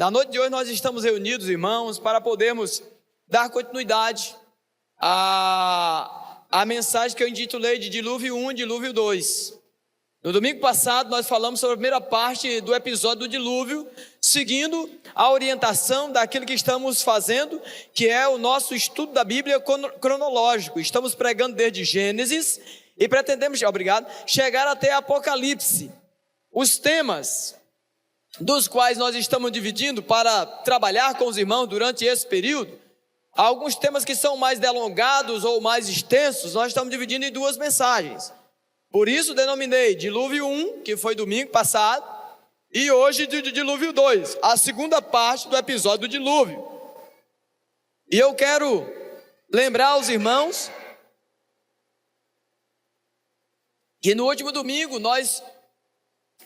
Na noite de hoje nós estamos reunidos, irmãos, para podermos dar continuidade à mensagem que eu intitulei de Dilúvio 1 e Dilúvio 2. No domingo passado nós falamos sobre a primeira parte do episódio do dilúvio, seguindo a orientação daquilo que estamos fazendo, que é o nosso estudo da Bíblia cronológico. Estamos pregando desde Gênesis e pretendemos, chegar até Apocalipse. Os temas dos quais nós estamos dividindo para trabalhar com os irmãos durante esse período, alguns temas que são mais delongados ou mais extensos, nós estamos dividindo em duas mensagens. Por isso denominei Dilúvio 1, que foi domingo passado, e hoje de Dilúvio 2, a segunda parte do episódio do dilúvio. E eu quero lembrar aos irmãos que no último domingo nós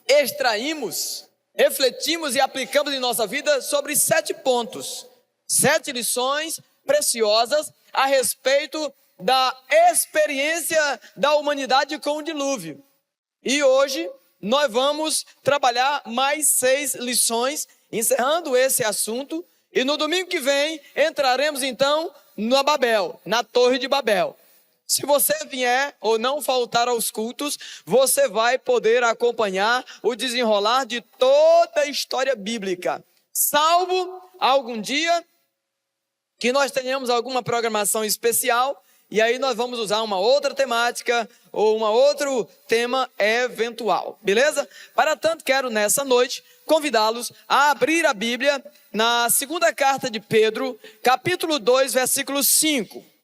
extraímos, refletimos e aplicamos em nossa vida sobre 7 pontos, 7 lições preciosas a respeito da experiência da humanidade com o dilúvio. E hoje nós vamos trabalhar mais 6 lições, encerrando esse assunto, e no domingo que vem entraremos então na Torre de Babel. Se você vier ou não faltar aos cultos, você vai poder acompanhar o desenrolar de toda a história bíblica, salvo algum dia que nós tenhamos alguma programação especial, e aí nós vamos usar uma outra temática ou um outro tema eventual, beleza? Para tanto, quero nessa noite convidá-los a abrir a Bíblia na segunda carta de Pedro, capítulo 2, versículo 5.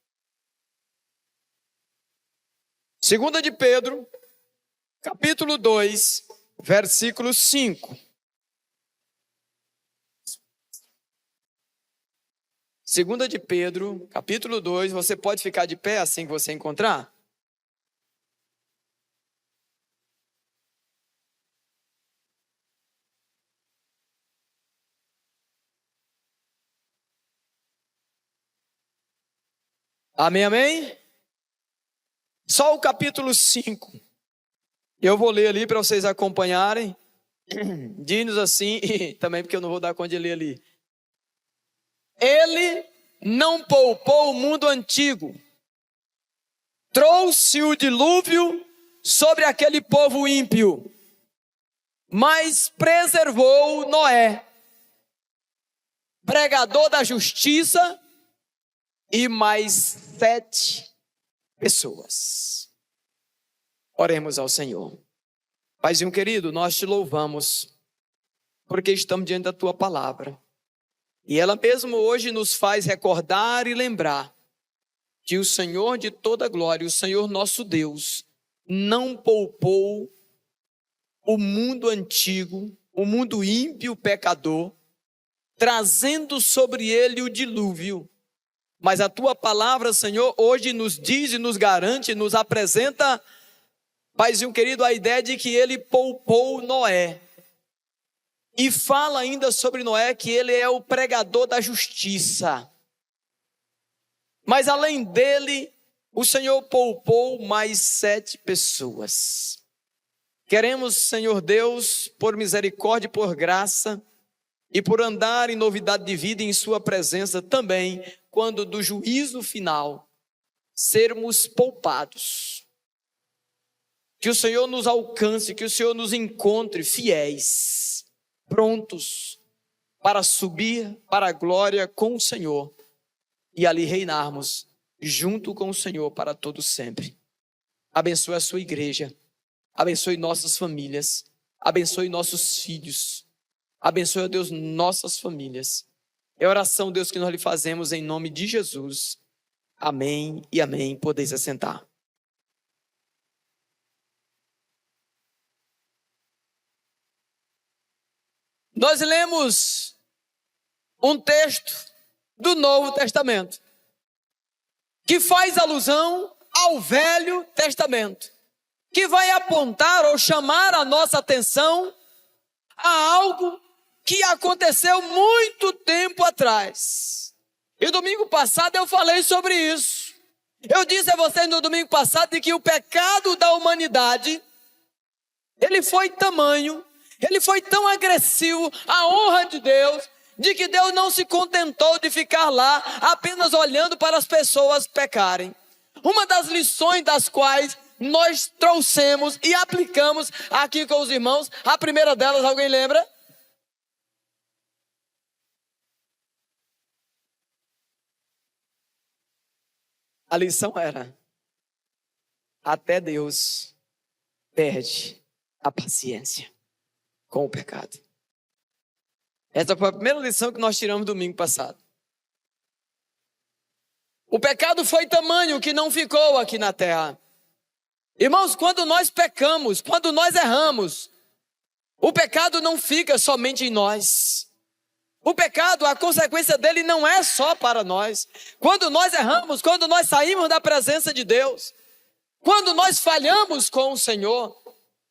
Segunda de Pedro, capítulo 2, versículo 5. Segunda de Pedro, capítulo 2, você pode ficar de pé assim que você encontrar? Amém, amém? Só o capítulo 5. Eu vou ler ali para vocês acompanharem. Diz-nos assim, e também porque eu não vou dar conta de ler ali. Ele não poupou o mundo antigo, trouxe o dilúvio sobre aquele povo ímpio, mas preservou Noé, pregador da justiça, e mais 7 pessoas. Oremos ao Senhor. Paizinho querido, nós te louvamos, porque estamos diante da tua palavra. E ela mesmo hoje nos faz recordar e lembrar que o Senhor de toda glória, o Senhor nosso Deus, não poupou o mundo antigo, o mundo ímpio pecador, trazendo sobre ele o dilúvio. Mas a tua palavra, Senhor, hoje nos diz e nos garante, nos apresenta, Paizinho querido, a ideia de que ele poupou Noé. E fala ainda sobre Noé que ele é o pregador da justiça. Mas além dele, o Senhor poupou mais 7 pessoas. Queremos, Senhor Deus, por misericórdia e por graça, e por andar em novidade de vida em sua presença também, quando do juízo final, sermos poupados. Que o Senhor nos alcance, que o Senhor nos encontre fiéis, prontos para subir para a glória com o Senhor e ali reinarmos junto com o Senhor para todo sempre. Abençoe a sua igreja, abençoe nossas famílias, abençoe nossos filhos, abençoe, ó Deus, nossas famílias. É a oração, Deus, que nós lhe fazemos em nome de Jesus. Amém e amém. Podeis assentar. Nós lemos um texto do Novo Testamento que faz alusão ao Velho Testamento, que vai apontar ou chamar a nossa atenção a algo que aconteceu muito tempo atrás. E domingo passado eu falei sobre isso. Eu disse a vocês no domingo passado de que o pecado da humanidade, ele foi tamanho, ele foi tão agressivo, a honra de Deus, de que Deus não se contentou de ficar lá apenas olhando para as pessoas pecarem. Uma das lições das quais nós trouxemos e aplicamos aqui com os irmãos, a primeira delas, alguém lembra? A lição era: até Deus perde a paciência com o pecado. Essa foi a primeira lição que nós tiramos domingo passado. O pecado foi tamanho que não ficou aqui na terra. Irmãos, quando nós pecamos, quando nós erramos, o pecado não fica somente em nós. O pecado, a consequência dele não é só para nós. Quando nós erramos, quando nós saímos da presença de Deus, quando nós falhamos com o Senhor,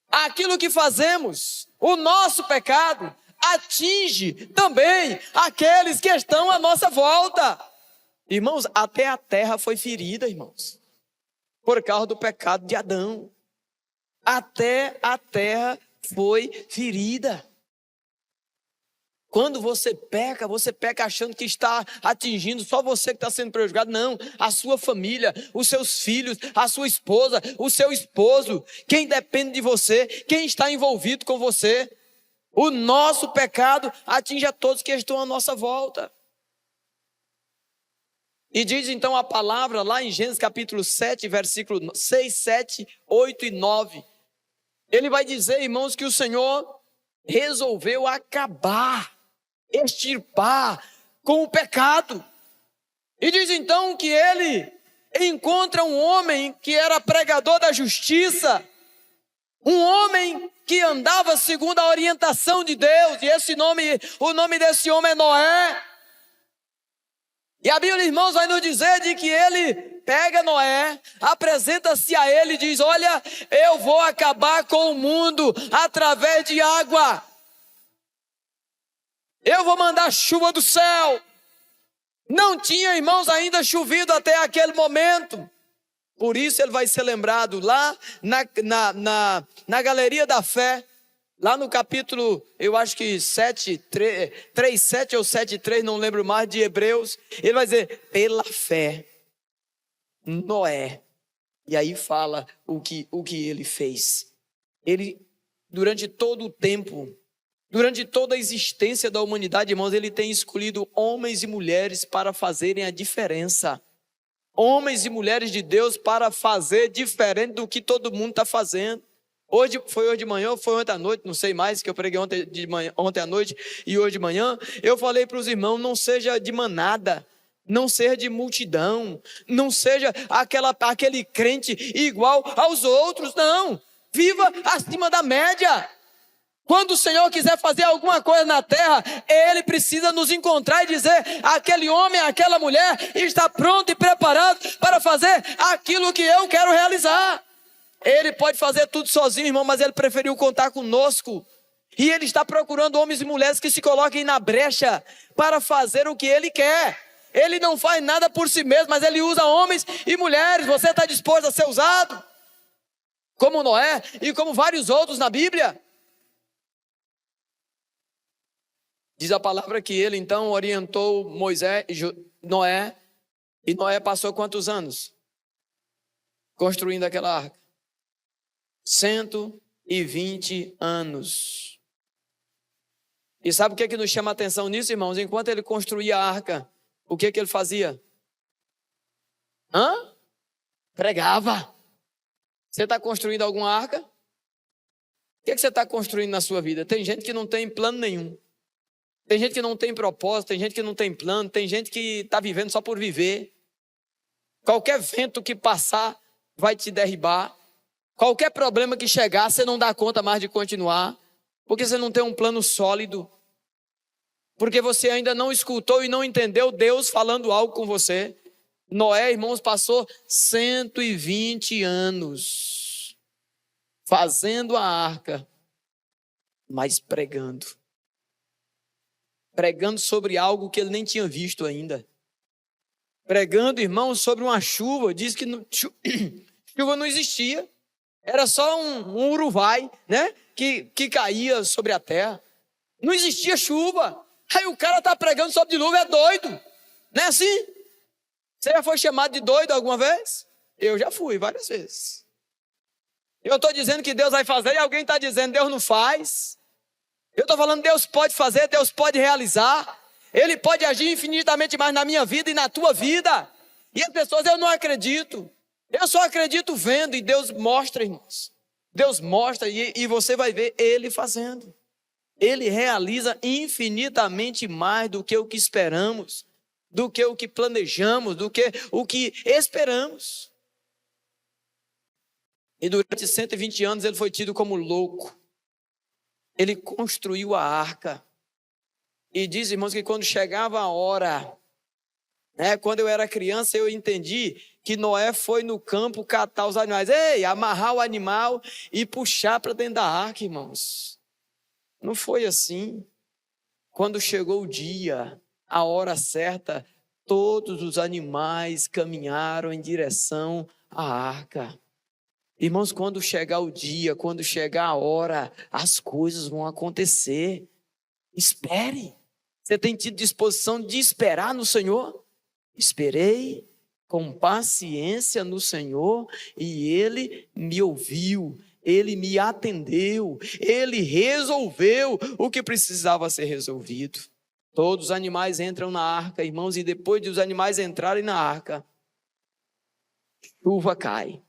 aquilo que fazemos, o nosso pecado, atinge também aqueles que estão à nossa volta. Irmãos, até a terra foi ferida, irmãos, por causa do pecado de Adão. Até a terra foi ferida. Quando você peca achando que está atingindo só você que está sendo prejudicado. Não, a sua família, os seus filhos, a sua esposa, o seu esposo, quem depende de você, quem está envolvido com você. O nosso pecado atinge a todos que estão à nossa volta. E diz então a palavra lá em Gênesis capítulo 7, versículo 6, 7, 8 e 9. Ele vai dizer, irmãos, que o Senhor resolveu acabar, extirpar com o pecado. E diz então que ele encontra um homem que era pregador da justiça, um homem que andava segundo a orientação de Deus, e o nome desse homem é Noé. E a Bíblia, irmãos, vai nos dizer de que ele pega Noé, apresenta-se a ele e diz: olha, eu vou acabar com o mundo através de água. Eu vou mandar chuva do céu. Não tinha, irmãos, ainda chovido até aquele momento. Por isso ele vai ser lembrado lá na Galeria da Fé, lá no capítulo, eu acho que 3:7 ou 7:3, não lembro mais, de Hebreus. Ele vai dizer, pela fé, Noé. E aí fala o que ele fez. Ele, durante todo o tempo, durante toda a existência da humanidade, irmãos, ele tem escolhido homens e mulheres para fazerem a diferença. Homens e mulheres de Deus para fazer diferente do que todo mundo está fazendo. Foi hoje de manhã ou foi ontem à noite, não sei mais, que eu preguei ontem à noite e hoje de manhã. Eu falei para os irmãos, não seja de manada, não seja de multidão, não seja aquele crente igual aos outros, não. Viva acima da média. Quando o Senhor quiser fazer alguma coisa na terra, Ele precisa nos encontrar e dizer, aquele homem, aquela mulher está pronto e preparado para fazer aquilo que eu quero realizar. Ele pode fazer tudo sozinho, irmão, mas Ele preferiu contar conosco. E Ele está procurando homens e mulheres que se coloquem na brecha para fazer o que Ele quer. Ele não faz nada por si mesmo, mas Ele usa homens e mulheres. Você está disposto a ser usado? Como Noé e como vários outros na Bíblia. Diz a palavra que Ele então orientou Noé. E Noé passou quantos anos construindo aquela arca? 120 anos. E sabe o que nos chama a atenção nisso, irmãos? Enquanto ele construía a arca, o que ele fazia? Pregava. Você está construindo alguma arca? O que você está construindo na sua vida? Tem gente que não tem plano nenhum. Tem gente que não tem propósito, tem gente que não tem plano, tem gente que está vivendo só por viver. Qualquer vento que passar vai te derribar. Qualquer problema que chegar, você não dá conta mais de continuar, porque você não tem um plano sólido, porque você ainda não escutou e não entendeu Deus falando algo com você. Noé, irmãos, passou 120 anos fazendo a arca, mas pregando sobre algo que ele nem tinha visto ainda. Pregando, irmãos, sobre uma chuva. Diz que chuva não existia. Era só um uruvai, né? Que caía sobre a terra. Não existia chuva. Aí o cara está pregando sobre dilúvio, é doido. Não é assim? Você já foi chamado de doido alguma vez? Eu já fui várias vezes. Eu estou dizendo que Deus vai fazer e alguém está dizendo Deus não faz. Eu estou falando Deus pode fazer, Deus pode realizar. Ele pode agir infinitamente mais na minha vida e na tua vida. E as pessoas, eu não acredito. Eu só acredito vendo e Deus mostra, irmãos. Deus mostra e você vai ver Ele fazendo. Ele realiza infinitamente mais do que o que esperamos, do que o que planejamos, do que o que esperamos. E durante 120 anos ele foi tido como louco. Ele construiu a arca. E diz, irmãos, que quando chegava a hora, quando eu era criança, eu entendi que Noé foi no campo catar os animais. Amarrar o animal e puxar para dentro da arca, irmãos. Não foi assim. Quando chegou o dia, a hora certa, todos os animais caminharam em direção à arca. Irmãos, quando chegar o dia, quando chegar a hora, as coisas vão acontecer. Espere. Você tem tido disposição de esperar no Senhor? Esperei com paciência no Senhor e Ele me ouviu. Ele me atendeu, Ele resolveu o que precisava ser resolvido. Todos os animais entram na arca, irmãos, e depois de os animais entrarem na arca, chuva cai.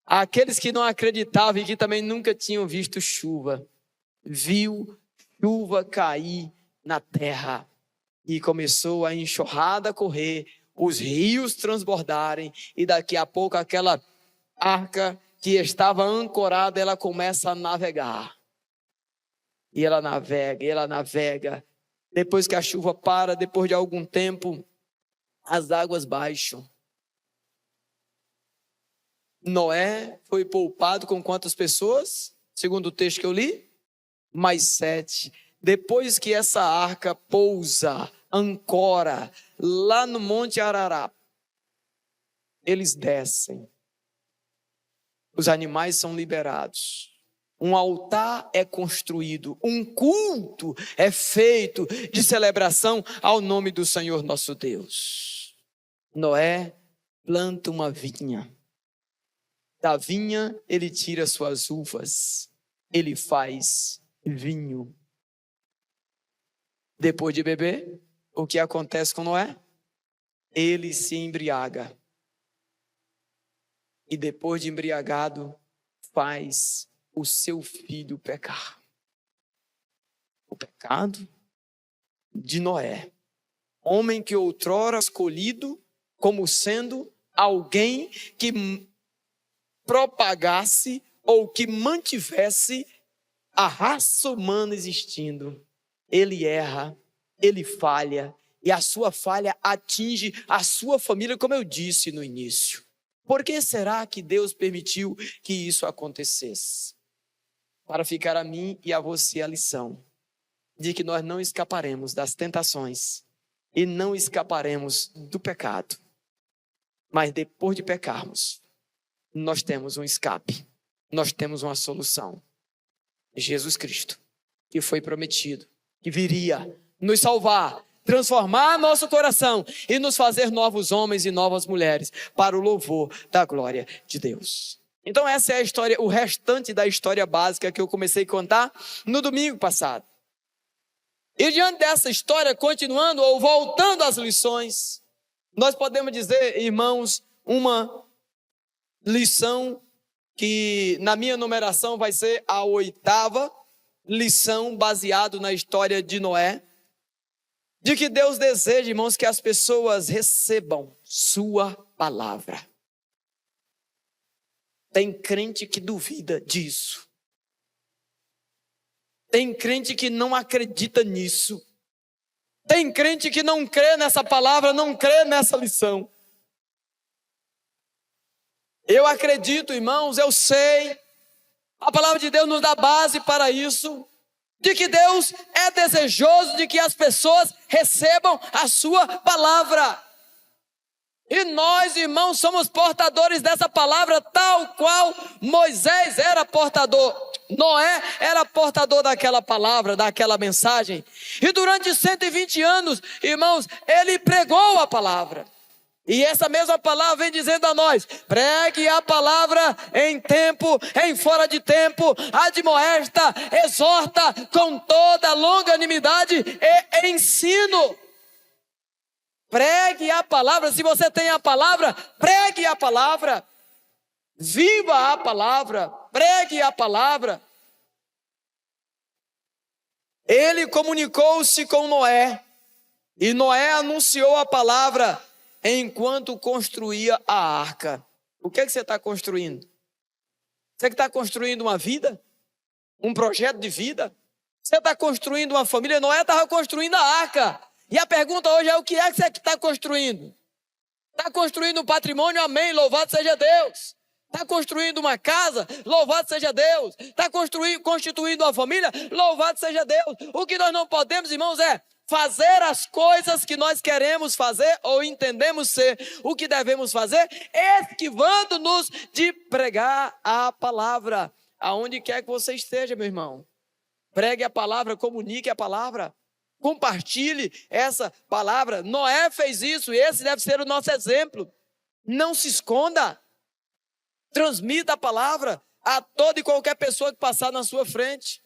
Aqueles que não acreditavam e que também nunca tinham visto chuva, viu chuva cair na terra. E começou a enxurrada correr, os rios transbordarem, e daqui a pouco aquela arca que estava ancorada, ela começa a navegar. E ela navega. Depois que a chuva para, depois de algum tempo, as águas baixam. Noé foi poupado com quantas pessoas? Segundo o texto que eu li? Mais 7. Depois que essa arca pousa, ancora, lá no Monte Ararat, eles descem. Os animais são liberados. Um altar é construído. Um culto é feito de celebração ao nome do Senhor nosso Deus. Noé planta uma vinha. Da vinha ele tira suas uvas. Ele faz vinho. Depois de beber, o que acontece com Noé? Ele se embriaga. E depois de embriagado, faz o seu filho pecar. O pecado de Noé. Homem que outrora escolhido como sendo alguém que propagasse ou que mantivesse a raça humana existindo. Ele erra, ele falha, e a sua falha atinge a sua família, como eu disse no início. Por que será que Deus permitiu que isso acontecesse? Para ficar a mim e a você a lição de que nós não escaparemos das tentações e não escaparemos do pecado. Mas depois de pecarmos, nós temos um escape, nós temos uma solução. Jesus Cristo, que foi prometido, que viria nos salvar, transformar nosso coração e nos fazer novos homens e novas mulheres para o louvor da glória de Deus. Então essa é a história, o restante da história básica que eu comecei a contar no domingo passado. E diante dessa história, continuando ou voltando às lições, nós podemos dizer, irmãos, uma lição que na minha numeração vai ser a 8ª lição baseado na história de Noé, de que Deus deseja, irmãos, que as pessoas recebam sua palavra. Tem crente que duvida disso. Tem crente que não acredita nisso. Tem crente que não crê nessa palavra, não crê nessa lição. Eu acredito, irmãos, eu sei. A palavra de Deus nos dá base para isso. De que Deus é desejoso de que as pessoas recebam a sua palavra. E nós, irmãos, somos portadores dessa palavra, tal qual Moisés era portador. Noé era portador daquela palavra, daquela mensagem. E durante 120 anos, irmãos, ele pregou a palavra. E essa mesma palavra vem dizendo a nós: pregue a palavra em tempo, em fora de tempo, admoesta, exorta com toda longanimidade e ensino. Pregue a palavra. Se você tem a palavra, pregue a palavra. Viva a palavra, pregue a palavra. Ele comunicou-se com Noé, e Noé anunciou a palavra enquanto construía a arca. O que é que você está construindo? Você que está construindo uma vida? Um projeto de vida? Você está construindo uma família? Noé estava construindo a arca. E a pergunta hoje é: o que é que você está construindo? Está construindo um patrimônio? Amém, louvado seja Deus. Está construindo uma casa? Louvado seja Deus. Está constituindo uma família? Louvado seja Deus. O que nós não podemos, irmãos, é fazer as coisas que nós queremos fazer ou entendemos ser o que devemos fazer, esquivando-nos de pregar a palavra. Aonde quer que você esteja, meu irmão, pregue a palavra, comunique a palavra, compartilhe essa palavra. Noé fez isso e esse deve ser o nosso exemplo. Não se esconda. Transmita a palavra a toda e qualquer pessoa que passar na sua frente.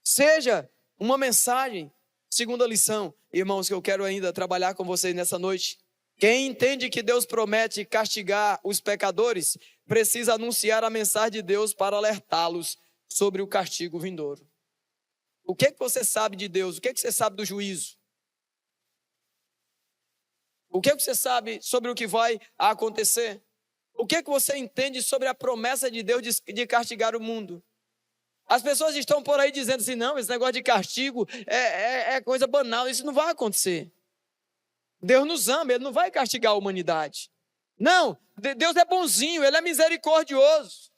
Seja uma mensagem. Segunda lição, irmãos, que eu quero ainda trabalhar com vocês nessa noite. Quem entende que Deus promete castigar os pecadores, precisa anunciar a mensagem de Deus para alertá-los sobre o castigo vindouro. O que você sabe de Deus? O que você sabe do juízo? O que você sabe sobre o que vai acontecer? O que você entende sobre a promessa de Deus de castigar o mundo? As pessoas estão por aí dizendo assim: não, esse negócio de castigo é coisa banal, isso não vai acontecer. Deus nos ama, Ele não vai castigar a humanidade. Não, Deus é bonzinho, Ele é misericordioso.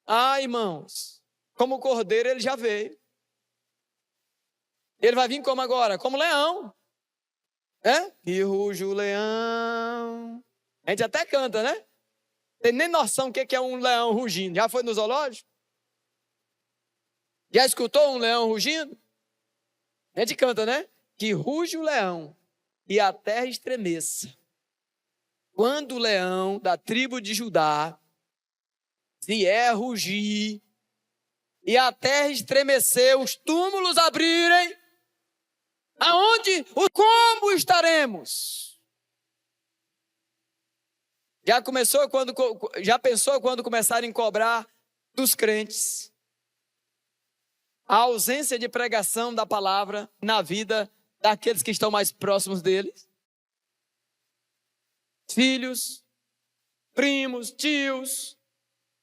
Ah, irmãos, como cordeiro Ele já veio. Ele vai vir como agora? Como leão. E ruge o leão. A gente até canta, né? Tem nem noção o que é um leão rugindo. Já foi no zoológico? Já escutou um leão rugindo? A gente canta, né? Que ruge o leão e a terra estremeça. Quando o leão da tribo de Judá vier rugir e a terra estremecer, os túmulos abrirem, como estaremos? Já pensou quando começarem a cobrar dos crentes a ausência de pregação da palavra na vida daqueles que estão mais próximos deles? Filhos, primos, tios,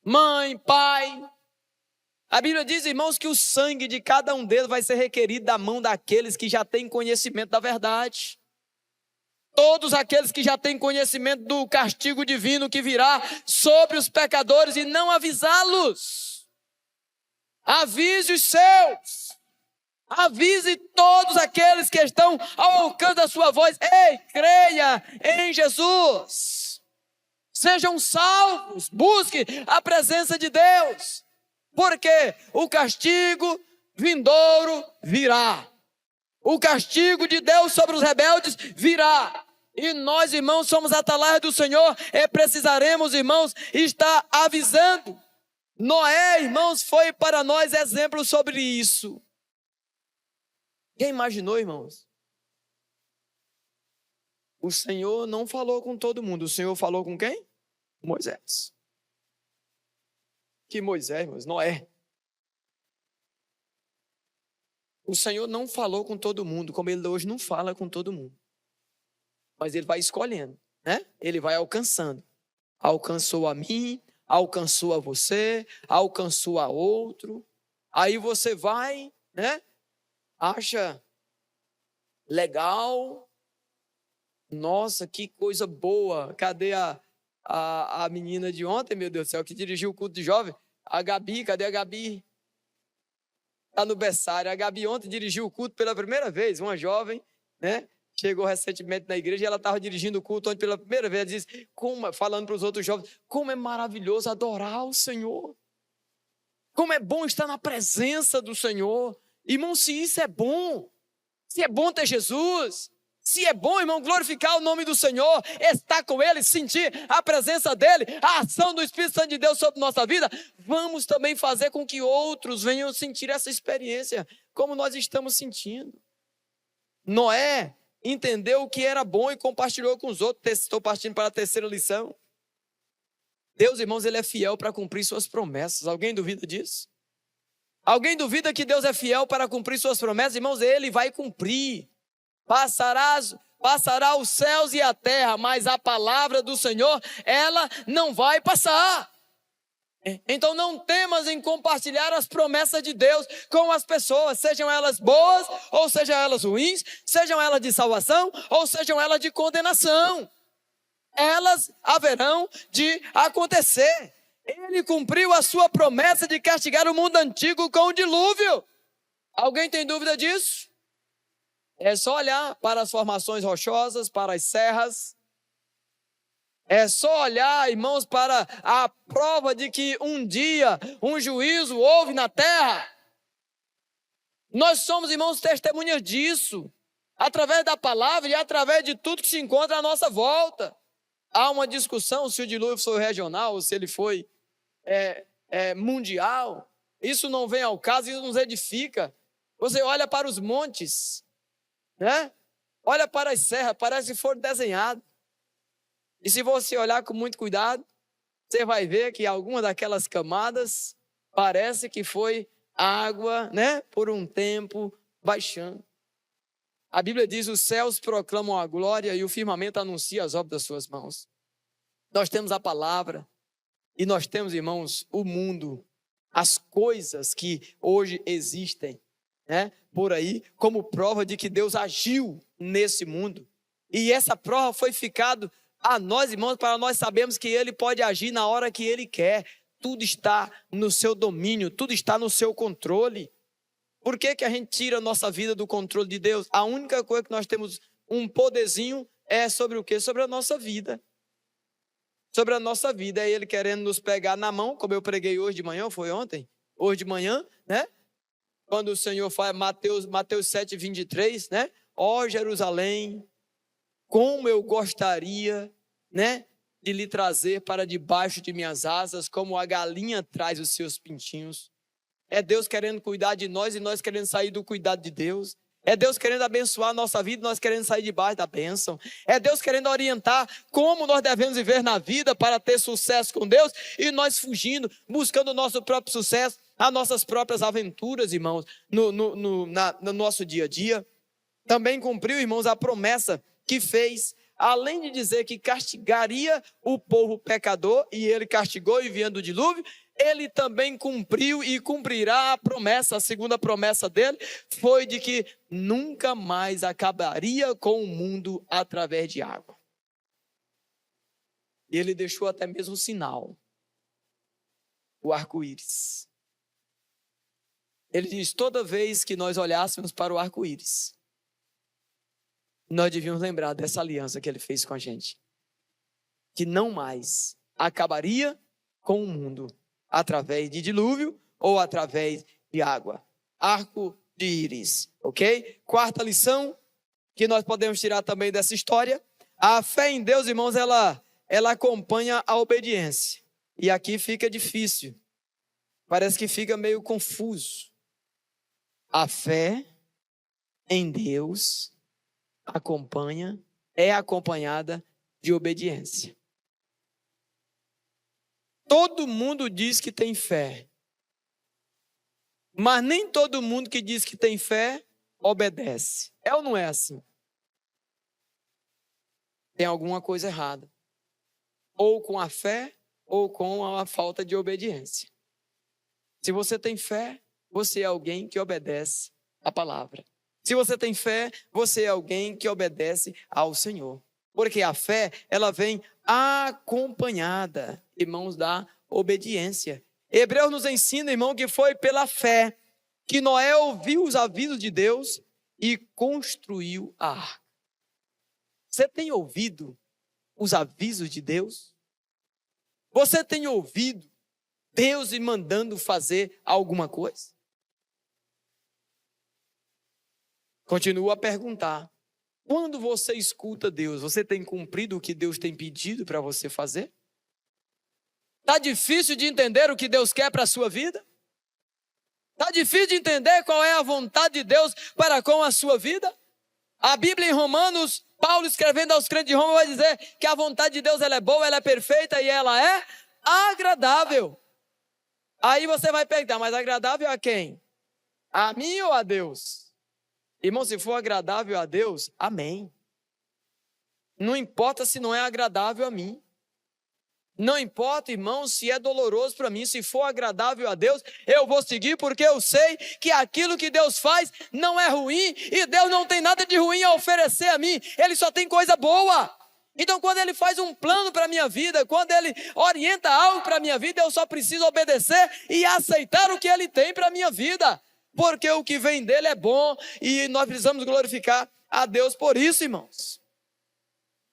mãe, pai. A Bíblia diz, irmãos, que o sangue de cada um deles vai ser requerido da mão daqueles que já têm conhecimento da verdade. Todos aqueles que já têm conhecimento do castigo divino que virá sobre os pecadores e não avisá-los. Avise os seus. Avise todos aqueles que estão ao alcance da sua voz. Ei, creia em Jesus. Sejam salvos. Busque a presença de Deus. Porque o castigo vindouro virá. O castigo de Deus sobre os rebeldes virá. E nós, irmãos, somos atalaia do Senhor e precisaremos, irmãos, estar avisando. Noé, irmãos, foi para nós exemplo sobre isso. Quem imaginou, irmãos? O Senhor não falou com todo mundo. O Senhor falou com quem? Moisés. Que Moisés, irmãos? Noé. O Senhor não falou com todo mundo, como Ele hoje não fala com todo mundo. Mas Ele vai escolhendo, né? Ele vai alcançando. Alcançou a mim, alcançou a você, alcançou a outro. Aí você vai, né? Acha legal. Nossa, que coisa boa. Cadê a menina de ontem, meu Deus do céu, que dirigiu o culto de jovem? A Gabi, cadê a Gabi? Está no berçário. A Gabi ontem dirigiu o culto pela primeira vez, uma jovem, né? Chegou recentemente na igreja e ela estava dirigindo o culto ontem pela primeira vez. Ela disse, falando para os outros jovens, como é maravilhoso adorar o Senhor. Como é bom estar na presença do Senhor. Irmão, se isso é bom, se é bom ter Jesus, se é bom, irmão, glorificar o nome do Senhor, estar com Ele, sentir a presença dEle, a ação do Espírito Santo de Deus sobre nossa vida, vamos também fazer com que outros venham sentir essa experiência, como nós estamos sentindo. Noé entendeu o que era bom e compartilhou com os outros. Estou partindo para a terceira lição. Deus, irmãos, Ele é fiel para cumprir suas promessas. Alguém duvida disso? Alguém duvida que Deus é fiel para cumprir suas promessas? Irmãos, Ele vai cumprir. Passará os céus e a terra, mas a palavra do Senhor, ela não vai passar. Então não temas em compartilhar as promessas de Deus com as pessoas, sejam elas boas ou sejam elas ruins, sejam elas de salvação ou sejam elas de condenação. Elas haverão de acontecer. Ele cumpriu a sua promessa de castigar o mundo antigo com o dilúvio. Alguém tem dúvida disso? É só olhar para as formações rochosas, para as serras. É só olhar, irmãos, para a prova de que um dia um juízo houve na terra. Nós somos, irmãos, testemunhas disso, através da palavra e através de tudo que se encontra à nossa volta. Há uma discussão se o dilúvio foi regional ou se ele foi mundial. Isso não vem ao caso, isso nos edifica. Você olha para os montes, né? Olha para as serras, parece que foram desenhados. E se você olhar com muito cuidado, você vai ver que alguma daquelas camadas parece que foi água, né? Por um tempo baixando. A Bíblia diz: os céus proclamam a glória e o firmamento anuncia as obras das suas mãos. Nós temos a palavra e nós temos, irmãos, o mundo, as coisas que hoje existem, né? Por aí, como prova de que Deus agiu nesse mundo. E essa prova foi ficado a nós, irmãos, para nós sabermos que Ele pode agir na hora que Ele quer. Tudo está no seu domínio, tudo está no seu controle. Por que a gente tira a nossa vida do controle de Deus? A única coisa que nós temos um poderzinho é sobre o quê? Sobre a nossa vida. Sobre a nossa vida, é Ele querendo nos pegar na mão, como eu preguei hoje de manhã, foi ontem? Hoje de manhã, né? Quando o Senhor fala, Mateus 7:23, né? Ó Jerusalém, como eu gostaria, né, de lhe trazer para debaixo de minhas asas, como a galinha traz os seus pintinhos. É Deus querendo cuidar de nós e nós querendo sair do cuidado de Deus. É Deus querendo abençoar a nossa vida e nós querendo sair debaixo da bênção. É Deus querendo orientar como nós devemos viver na vida para ter sucesso com Deus e nós fugindo, buscando o nosso próprio sucesso, as nossas próprias aventuras, irmãos, no nosso dia a dia. Também cumpriu, irmãos, a promessa que fez, além de dizer que castigaria o povo pecador, e ele castigou enviando o dilúvio, ele também cumpriu e cumprirá a promessa. A segunda promessa dele foi de que nunca mais acabaria com o mundo através de água. Ele deixou até mesmo um sinal, o arco-íris. Ele diz: toda vez que nós olhássemos para o arco-íris, nós devíamos lembrar dessa aliança que Ele fez com a gente, que não mais acabaria com o mundo através de dilúvio ou através de água. Arco de íris, ok? Quarta lição que nós podemos tirar também dessa história: a fé em Deus, irmãos, ela acompanha a obediência. E aqui fica difícil, parece que fica meio confuso. A fé em Deus é acompanhada de obediência. Todo mundo diz que tem fé, mas nem todo mundo que diz que tem fé obedece. É ou não é assim? Tem alguma coisa errada, ou com a fé ou com a falta de obediência. Se você tem fé, você é alguém que obedece a palavra. Se você tem fé, você é alguém que obedece ao Senhor. Porque a fé, ela vem acompanhada, irmãos, da obediência. Hebreus nos ensina, irmão, que foi pela fé que Noé ouviu os avisos de Deus e construiu a arca. Você tem ouvido os avisos de Deus? Você tem ouvido Deus lhe mandando fazer alguma coisa? Continua a perguntar. Quando você escuta Deus, você tem cumprido o que Deus tem pedido para você fazer? Está difícil de entender o que Deus quer para a sua vida? Está difícil de entender qual é a vontade de Deus para com a sua vida? A Bíblia em Romanos, Paulo escrevendo aos crentes de Roma vai dizer que a vontade de Deus ela é boa, ela é perfeita e ela é agradável. Aí você vai perguntar, mas agradável a quem? A mim ou a Deus? Irmão, se for agradável a Deus, amém. Não importa se não é agradável a mim. Não importa, irmão, se é doloroso para mim, se for agradável a Deus, eu vou seguir porque eu sei que aquilo que Deus faz não é ruim e Deus não tem nada de ruim a oferecer a mim, Ele só tem coisa boa. Então quando Ele faz um plano para a minha vida, quando Ele orienta algo para a minha vida, eu só preciso obedecer e aceitar o que Ele tem para a minha vida, porque o que vem dEle é bom e nós precisamos glorificar a Deus por isso, irmãos.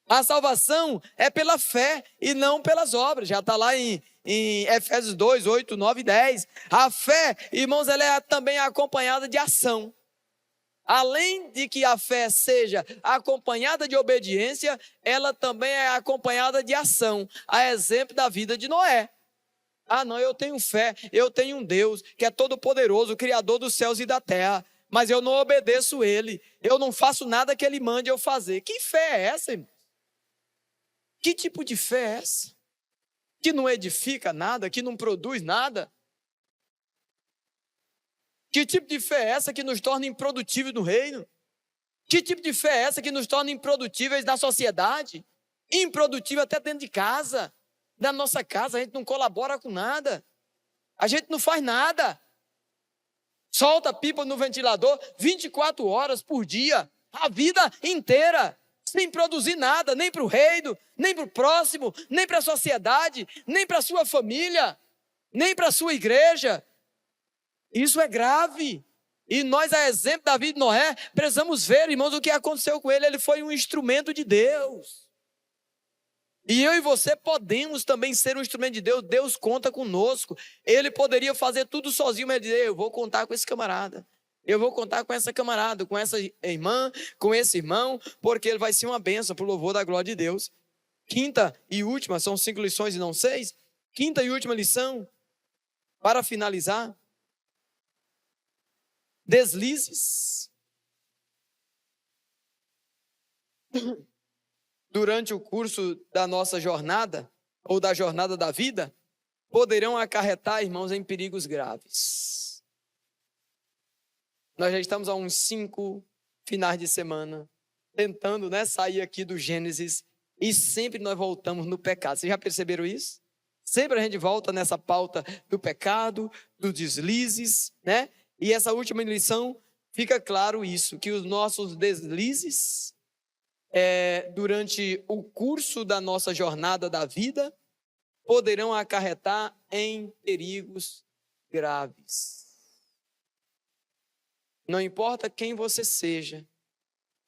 A salvação é pela fé e não pelas obras. Já está lá em Efésios 2, 8, 9 e 10. A fé, irmãos, ela é também acompanhada de ação. Além de que a fé seja acompanhada de obediência, ela também é acompanhada de ação. A exemplo da vida de Noé. Ah, não, eu tenho fé, eu tenho um Deus que é todo poderoso, Criador dos céus e da terra. Mas eu não obedeço Ele. Eu não faço nada que Ele mande eu fazer. Que fé é essa, irmão? Que tipo de fé é essa? Que não edifica nada, que não produz nada? Que tipo de fé é essa que nos torna improdutíveis no reino? Que tipo de fé é essa que nos torna improdutíveis na sociedade? Improdutível até dentro de casa. Na nossa casa a gente não colabora com nada. A gente não faz nada. Solta pipa no ventilador 24 horas por dia, a vida inteira. Sem produzir nada, nem para o reino, nem para o próximo, nem para a sociedade, nem para a sua família, nem para a sua igreja. Isso é grave. E nós, a exemplo da vida de Noé, precisamos ver, irmãos, o que aconteceu com ele. Ele foi um instrumento de Deus. E eu e você podemos também ser um instrumento de Deus. Deus conta conosco. Ele poderia fazer tudo sozinho, mas dizer, eu vou contar com esse camarada. Eu vou contar com essa camarada, com essa irmã, com esse irmão, porque ele vai ser uma bênção para o louvor da glória de Deus. Quinta e última, são 5 lições e não 6. Quinta e última lição, para finalizar. Deslizes. Durante o curso da nossa jornada, ou da jornada da vida, poderão acarretar, irmãos, em perigos graves. Nós já estamos há uns 5 finais de semana tentando, sair aqui do Gênesis e sempre nós voltamos no pecado. Vocês já perceberam isso? Sempre a gente volta nessa pauta do pecado, dos deslizes, E essa última lição fica claro isso, que os nossos deslizes durante o curso da nossa jornada da vida poderão acarretar em perigos graves. Não importa quem você seja,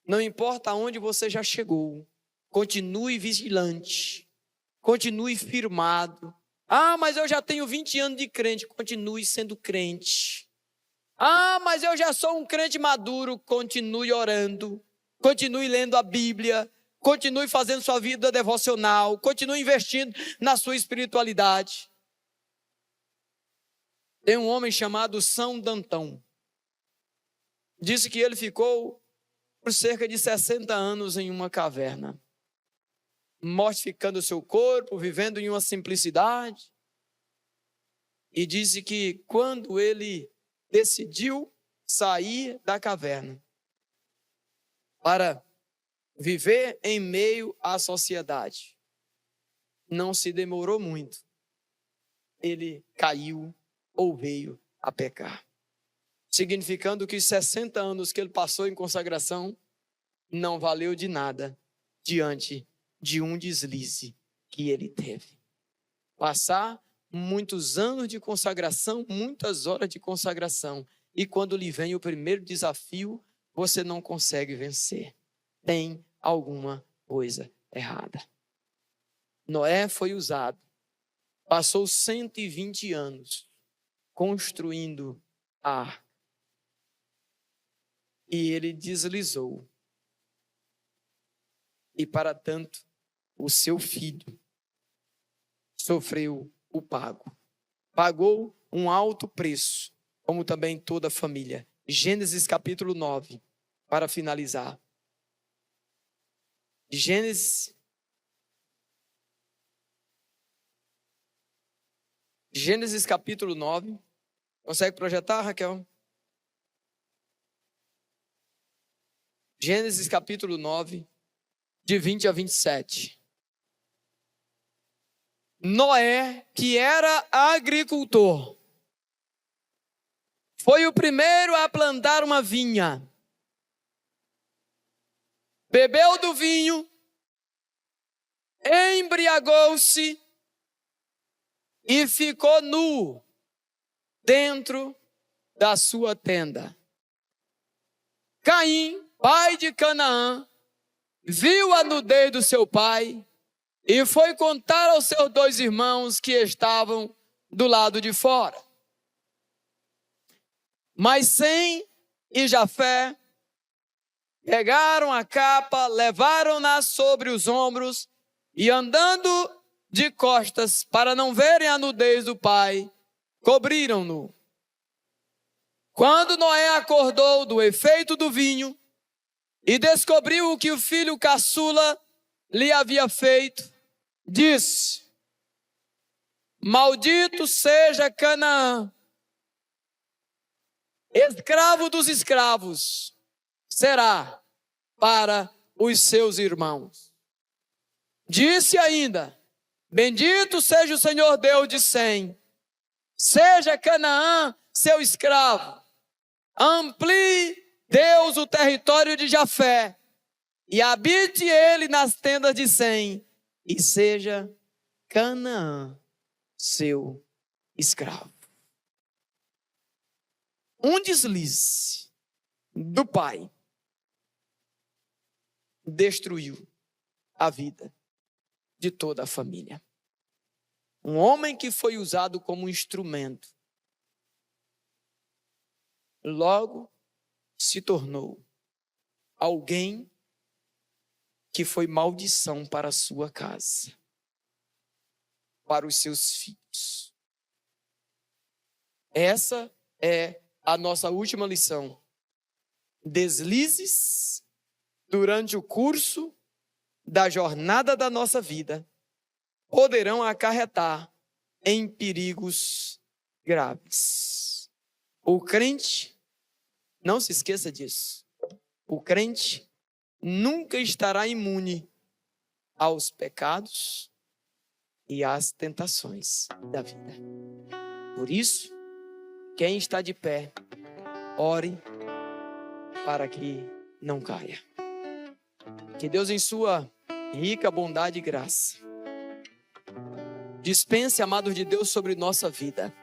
não importa aonde você já chegou, continue vigilante, continue firmado. Ah, mas eu já tenho 20 anos de crente, continue sendo crente. Ah, mas eu já sou um crente maduro, continue orando, continue lendo a Bíblia, continue fazendo sua vida devocional, continue investindo na sua espiritualidade. Tem um homem chamado São Dantão. Disse que ele ficou por cerca de 60 anos em uma caverna, mortificando o seu corpo, vivendo em uma simplicidade. E disse que quando ele decidiu sair da caverna para viver em meio à sociedade, não se demorou muito. Ele caiu ou veio a pecar. Significando que os 60 anos que ele passou em consagração não valeu de nada diante de um deslize que ele teve. Passar muitos anos de consagração, muitas horas de consagração, e quando lhe vem o primeiro desafio, você não consegue vencer. Tem alguma coisa errada. Noé foi usado passou 120 anos construindo a arca. E ele deslizou. E para tanto, o seu filho sofreu o pago. Pagou um alto preço, como também toda a família. Gênesis capítulo 9, para finalizar. Gênesis capítulo 9. Consegue projetar, Raquel? Gênesis capítulo 9, de 20 a 27. Noé, que era agricultor, foi o primeiro a plantar uma vinha. Bebeu do vinho, embriagou-se e ficou nu dentro da sua tenda. Caim, pai de Canaã, viu a nudez do seu pai e foi contar aos seus 2 irmãos que estavam do lado de fora. Mas Sem e Jafé pegaram a capa, levaram-na sobre os ombros e, andando de costas para não verem a nudez do pai, cobriram-no. Quando Noé acordou do efeito do vinho e descobriu o que o filho caçula lhe havia feito, disse: maldito seja Canaã, escravo dos escravos será para os seus irmãos. Disse ainda: bendito seja o Senhor Deus de Sem, seja Canaã seu escravo, amplie Deus o território de Jafé, e habite ele nas tendas de Sem, e seja Canaã seu escravo. Um deslize do pai destruiu a vida de toda a família. Um homem que foi usado como instrumento, logo se tornou alguém que foi maldição para a sua casa, para os seus filhos. Essa é a nossa última lição. Deslizes durante o curso da jornada da nossa vida poderão acarretar em perigos graves. O crente, não se esqueça disso, o crente nunca estará imune aos pecados e às tentações da vida. Por isso, quem está de pé, ore para que não caia. Que Deus, em sua rica bondade e graça, dispense, amados de Deus, sobre nossa vida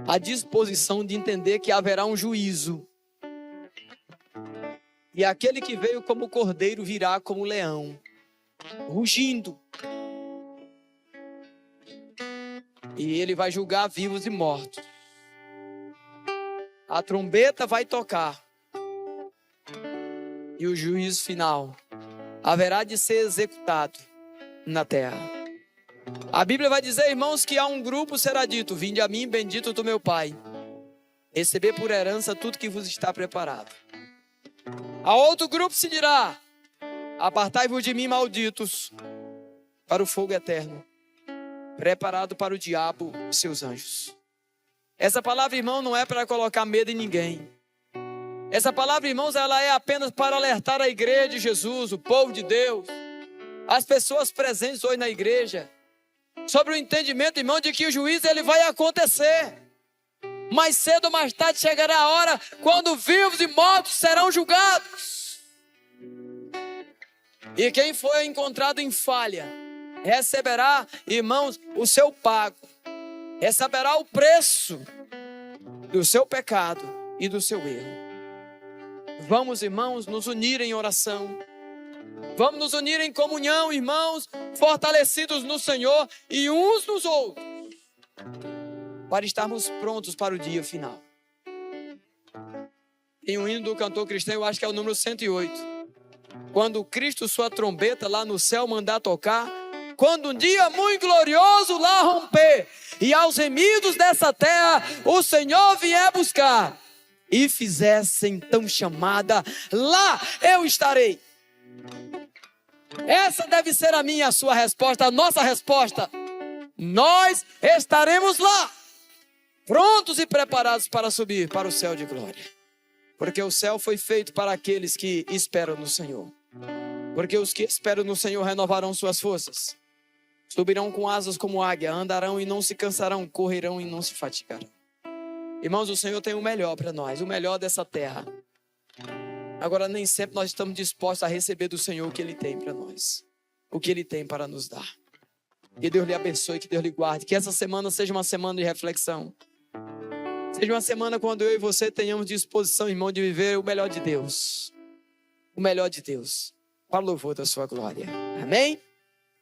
a disposição de entender que haverá um juízo. E aquele que veio como cordeiro virá como leão, rugindo. E ele vai julgar vivos e mortos. A trombeta vai tocar. E o juízo final haverá de ser executado na terra. A Bíblia vai dizer, irmãos, que a um grupo será dito: vinde a mim, bendito do meu Pai, receber por herança tudo que vos está preparado. A outro grupo se dirá: apartai-vos de mim, malditos, para o fogo eterno, preparado para o diabo e seus anjos. Essa palavra, irmão, não é para colocar medo em ninguém. Essa palavra, irmãos, ela é apenas para alertar a igreja de Jesus, o povo de Deus, as pessoas presentes hoje na igreja, sobre o entendimento, irmão, de que o juízo ele vai acontecer. Mais cedo ou mais tarde chegará a hora quando vivos e mortos serão julgados. E quem foi encontrado em falha receberá, irmãos, o seu pago. Receberá o preço do seu pecado e do seu erro. Vamos, irmãos, nos unir em oração. Vamos nos unir em comunhão, irmãos, fortalecidos no Senhor e uns nos outros, para estarmos prontos para o dia final. Tem um hino do cantor cristão, eu acho que é o número 108. Quando Cristo sua trombeta lá no céu mandar tocar, quando um dia muito glorioso lá romper, e aos remidos dessa terra o Senhor vier buscar, e fizessem tão chamada, lá eu estarei. Essa deve ser a minha e a sua resposta, a nossa resposta. Nós estaremos lá, prontos e preparados para subir para o céu de glória. Porque o céu foi feito para aqueles que esperam no Senhor. Porque os que esperam no Senhor renovarão suas forças. Subirão com asas como águia, andarão e não se cansarão, correrão e não se fatigarão. Irmãos, o Senhor tem o melhor para nós, o melhor dessa terra. Agora, nem sempre nós estamos dispostos a receber do Senhor o que Ele tem para nós, o que Ele tem para nos dar. Que Deus lhe abençoe, que Deus lhe guarde, que essa semana seja uma semana de reflexão. Seja uma semana quando eu e você tenhamos disposição, irmão, de viver o melhor de Deus. O melhor de Deus, para o louvor da sua glória. Amém?